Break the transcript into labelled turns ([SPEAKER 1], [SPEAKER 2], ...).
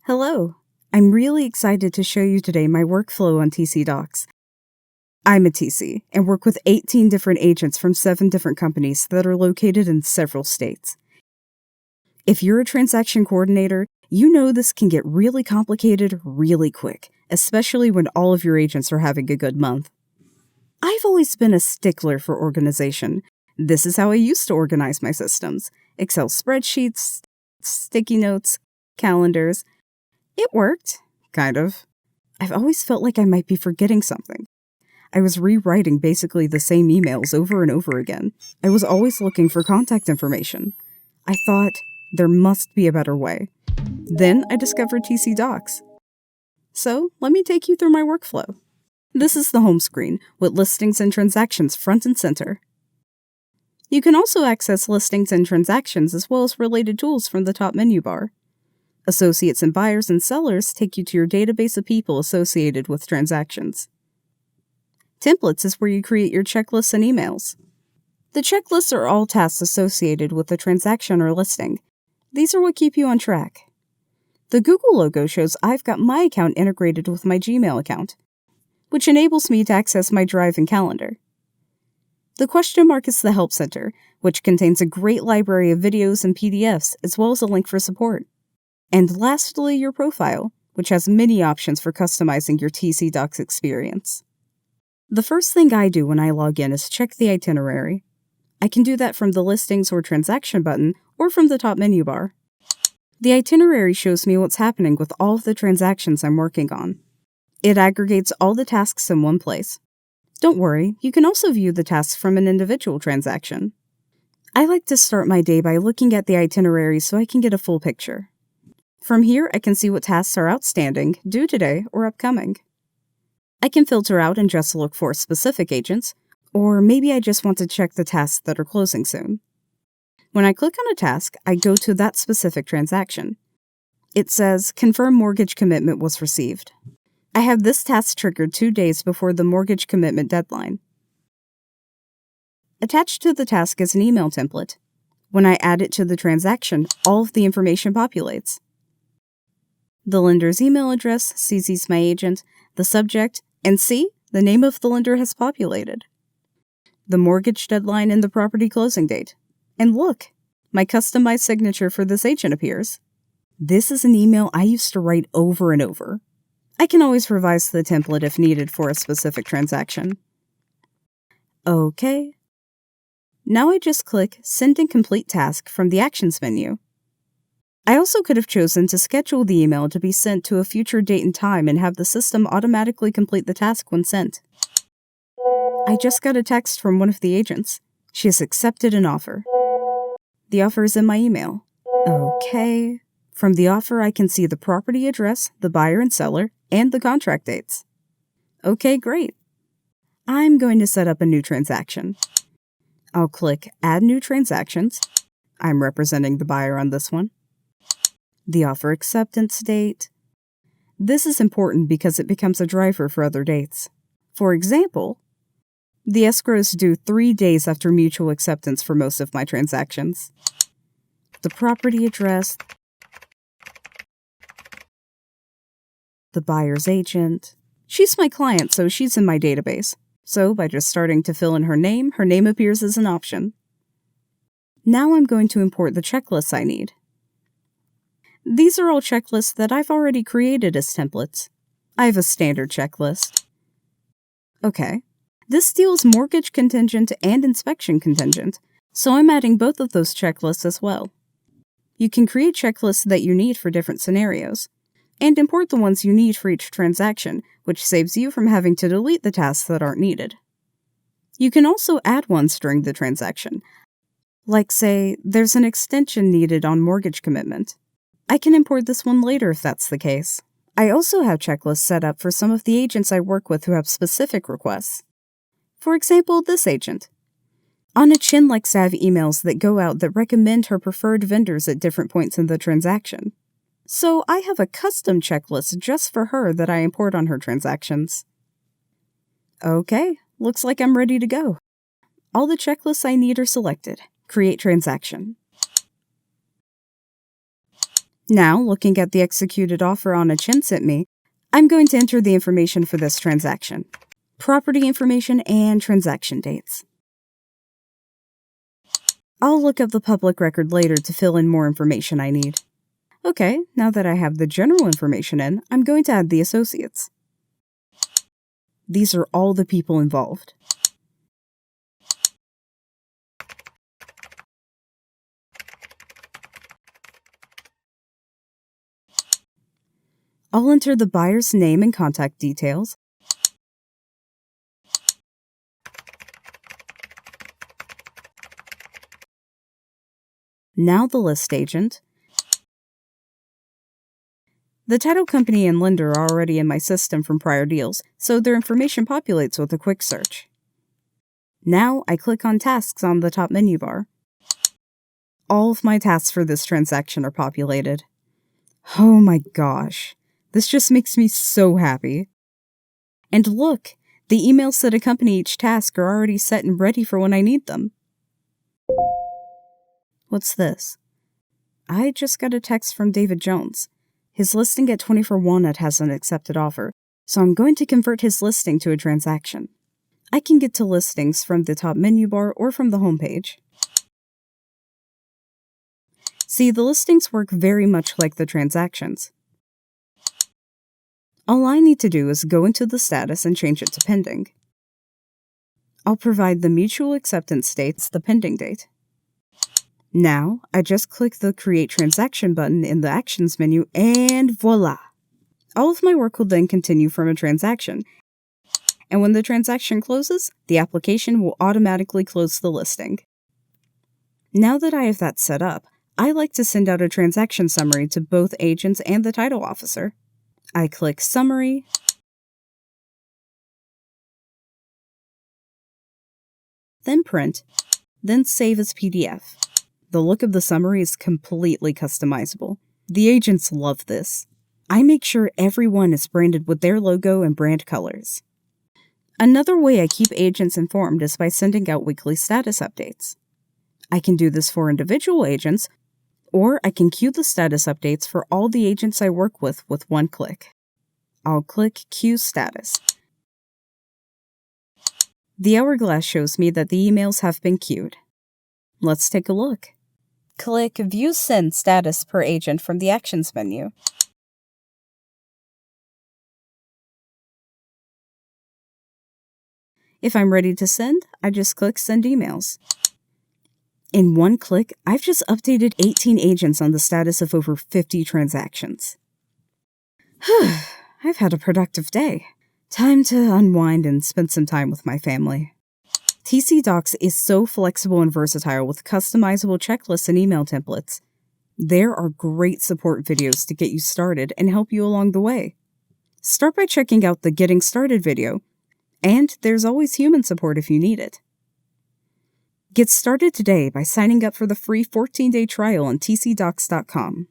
[SPEAKER 1] Hello! I'm really excited to show you today my workflow on tcDocs. I'm a TC and work with 18 different agents from 7 different companies that are located in several states. If you're a transaction coordinator, you know this can get really complicated really quick, especially when all of your agents are having a good month. I've always been a stickler for organization. This is how I used to organize my systems: Excel spreadsheets, sticky notes, calendars. It worked, kind of. I've always felt like I might be forgetting something. I was rewriting basically the same emails over and over again. I was always looking for contact information. I thought, there must be a better way. Then I discovered tcDocs. So, let me take you through my workflow. This is the home screen, with listings and transactions front and center. You can also access listings and transactions as well as related tools from the top menu bar. Associates and buyers and sellers take you to your database of people associated with transactions. Templates is where you create your checklists and emails. The checklists are all tasks associated with the transaction or listing. These are what keep you on track. The Google logo shows I've got my account integrated with my Gmail account, which enables me to access my Drive and calendar. The question mark is the Help Center, which contains a great library of videos and PDFs, as well as a link for support. And lastly, your profile, which has many options for customizing your tcDocs experience. The first thing I do when I log in is check the itinerary. I can do that from the Listings or Transaction button or from the top menu bar. The itinerary shows me what's happening with all of the transactions I'm working on. It aggregates all the tasks in one place. Don't worry, you can also view the tasks from an individual transaction. I like to start my day by looking at the itinerary so I can get a full picture. From here, I can see what tasks are outstanding, due today, or upcoming. I can filter out and just look for specific agents, or maybe I just want to check the tasks that are closing soon. When I click on a task, I go to that specific transaction. It says, Confirm mortgage commitment was received. I have this task triggered 2 days before the mortgage commitment deadline. Attached to the task is an email template. When I add it to the transaction, all of the information populates. The lender's email address CCs my agent, the subject, and see, the name of the lender has populated. The mortgage deadline and the property closing date. And look, my customized signature for this agent appears. This is an email I used to write over and over. I can always revise the template if needed for a specific transaction. Okay. Now I just click Send and Complete Task from the Actions menu. I also could have chosen to schedule the email to be sent to a future date and time and have the system automatically complete the task when sent. I just got a text from one of the agents. She has accepted an offer. The offer is in my email. Okay. From the offer, I can see the property address, the buyer and seller, and the contract dates. Okay, great. I'm going to set up a new transaction. I'll click Add New Transactions. I'm representing the buyer on this one. The offer acceptance date. This is important because it becomes a driver for other dates. For example, the escrow is due 3 days after mutual acceptance for most of my transactions. The property address, the buyer's agent. She's my client, so she's in my database. So by just starting to fill in her name appears as an option. Now I'm going to import the checklists I need. These are all checklists that I've already created as templates. I have a standard checklist. Okay. This deals mortgage contingent and inspection contingent, so I'm adding both of those checklists as well. You can create checklists that you need for different scenarios, and import the ones you need for each transaction, which saves you from having to delete the tasks that aren't needed. You can also add ones during the transaction, like say, there's an extension needed on mortgage commitment. I can import this one later if that's the case. I also have checklists set up for some of the agents I work with who have specific requests. For example, this agent. Anna Chin likes to have emails that go out that recommend her preferred vendors at different points in the transaction. So I have a custom checklist just for her that I import on her transactions. Okay, looks like I'm ready to go. All the checklists I need are selected. Create transaction. Now, looking at the executed offer Anna Chin sent me, I'm going to enter the information for this transaction. Property information and transaction dates. I'll look up the public record later to fill in more information I need. Okay, now that I have the general information in, I'm going to add the associates. These are all the people involved. I'll enter the buyer's name and contact details. Now the list agent. The title company and lender are already in my system from prior deals, so their information populates with a quick search. Now I click on Tasks on the top menu bar. All of my tasks for this transaction are populated. Oh my gosh, this just makes me so happy. And look, the emails that accompany each task are already set and ready for when I need them. What's this? I just got a text from David Jones. His listing at 24 Walnut has an accepted offer, so I'm going to convert his listing to a transaction. I can get to listings from the top menu bar or from the home page. See, the listings work very much like the transactions. All I need to do is go into the status and change it to pending. I'll provide the mutual acceptance dates, the pending date. Now, I just click the Create Transaction button in the Actions menu, and voila! All of my work will then continue from a transaction, and when the transaction closes, the application will automatically close the listing. Now that I have that set up, I like to send out a transaction summary to both agents and the title officer. I click Summary, then Print, then Save as PDF. The look of the summary is completely customizable. The agents love this. I make sure everyone is branded with their logo and brand colors. Another way I keep agents informed is by sending out weekly status updates. I can do this for individual agents, or I can queue the status updates for all the agents I work with one click. I'll click Queue Status. The hourglass shows me that the emails have been queued. Let's take a look. Click View Send Status per Agent from the Actions menu. If I'm ready to send, I just click Send Emails. In one click, I've just updated 18 agents on the status of over 50 transactions. I've had a productive day. Time to unwind and spend some time with my family. tcDocs is so flexible and versatile with customizable checklists and email templates. There are great support videos to get you started and help you along the way. Start by checking out the Getting Started video, and there's always human support if you need it. Get started today by signing up for the free 14-day trial on tcDocs.com.